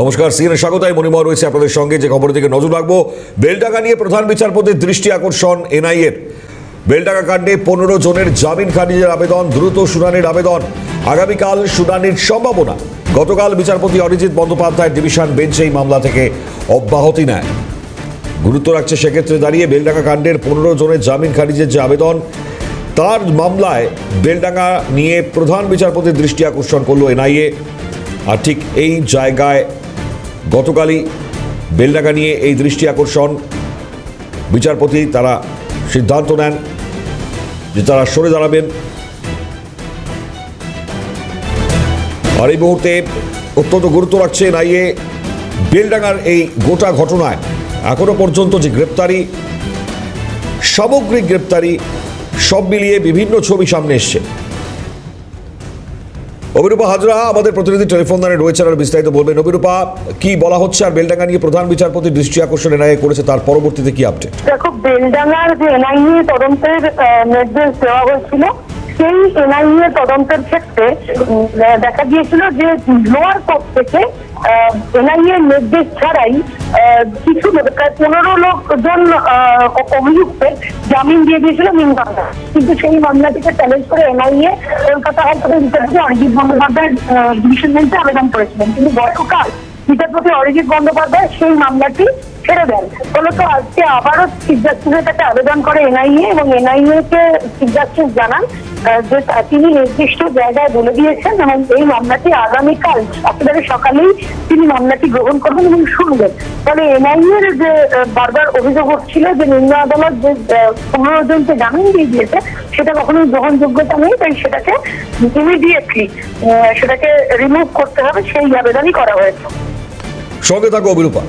নমস্কার, সিএনএ স্বাগতায় মণিময় রয়েছে আপনাদের সঙ্গে। যে খবরের দিকে নজর রাখবো, বেলডাঙ্গা নিয়ে প্রধান বিচারপতির দৃষ্টি আকর্ষণ এনআইএর। বেলডাঙ্গা কাণ্ডে 15 জনের জামিন খারিজের আবেদন, দ্রুত শুনানির আবেদন, আগামীকাল শুনানির সম্ভাবনা। গতকাল বিচারপতি অরিজিৎ বন্দ্যোপাধ্যায় ডিভিশন বেঞ্চ এই মামলা থেকে অব্যাহতি নেয়। গুরুত্ব রাখছে সেক্ষেত্রে দাঁড়িয়ে বেলডাঙ্গা কাণ্ডের 15 জনের জামিন খারিজের যে আবেদন, তার মামলায় বেলডাঙ্গা নিয়ে প্রধান বিচারপতির দৃষ্টি আকর্ষণ করলো এনআইএ। আর ঠিক এই জায়গায় গতকালই বেলডাঙ্গা নিয়ে এই দৃষ্টি আকর্ষণ বিচারপতি তারা সিদ্ধান্ত নেন যে তারা সরে দাঁড়াবেন। আর এই মুহূর্তে অত্যন্ত গুরুত্ব রাখছে এনআইএ বেলডাঙ্গার এই গোটা ঘটনায়। এখনো পর্যন্ত যে গ্রেপ্তারি, সামগ্রিক গ্রেপ্তারি, সব মিলিয়ে বিভিন্ন ছবি সামনে এসছে। অভিরূপা হাজরা আমাদের প্রতিনিধি টেলিফোন লাইনে রয়েছেন, আর বিস্তারিত বলবেন। অভিরূপা, কি বলা হচ্ছে আর বেলডাঙ্গা নিয়ে প্রধান বিচারপতির দৃষ্টি আকর্ষণ এনআইএ করেছে, তার পরবর্তীতে কি আপডেট? দেখো, বেলডাঙ্গার যে এনআইএ তদন্তের নির্দেশ দেওয়া হয়েছিল, সেই এনআইএ তদন্তের ক্ষেত্রে দেখা গিয়েছিল যে লোয়ার কোর্ট থেকে এনআইএ নির্দেশ ছাড়াই কিছু 15 অভিযুক্তের জামিন দিয়ে দিয়েছিল মিনমামলা। কিন্তু সেই মামলাটিকে চ্যালেঞ্জ করে এনআইএ কলকাতা হাইকোর্টের বিচারপতি অরিজিৎ বন্দ্যোপাধ্যায় ডিভিশন বেঞ্চে আবেদন করেছিলেন। কিন্তু গতকাল বিচারপতি অরিজিৎ বন্দ্যোপাধ্যায় সেই মামলাটি ছেড়ে দেন। ফলত আজকে আবারও চিফ জাস্টিসের কাছে আবেদন করে এনআইএ, এবং এনআইএ কে চিফ জাস্টিস জানান যে তিনি নির্দিষ্ট জায়গায় বলে দিয়েছেন এবং এই মামলাটি আগামীকাল একেবারে সকালেই তিনি মামলাটি গ্রহণ করবেন এবং শুনবেন। ফলে এনআইএর যে বারবার অভিযোগ হচ্ছিল যে নিম্ন আদালত যে 15 জনকে জামিন দিয়ে দিয়েছে, সেটা কখনোই গ্রহণযোগ্যতা নেই, তাই সেটাকে ইমিডিয়েটলি সেটাকে রিমুভ করতে হবে, সেই আবেদনই করা হয়েছে। সঙ্গে থাকো অভিরূপা।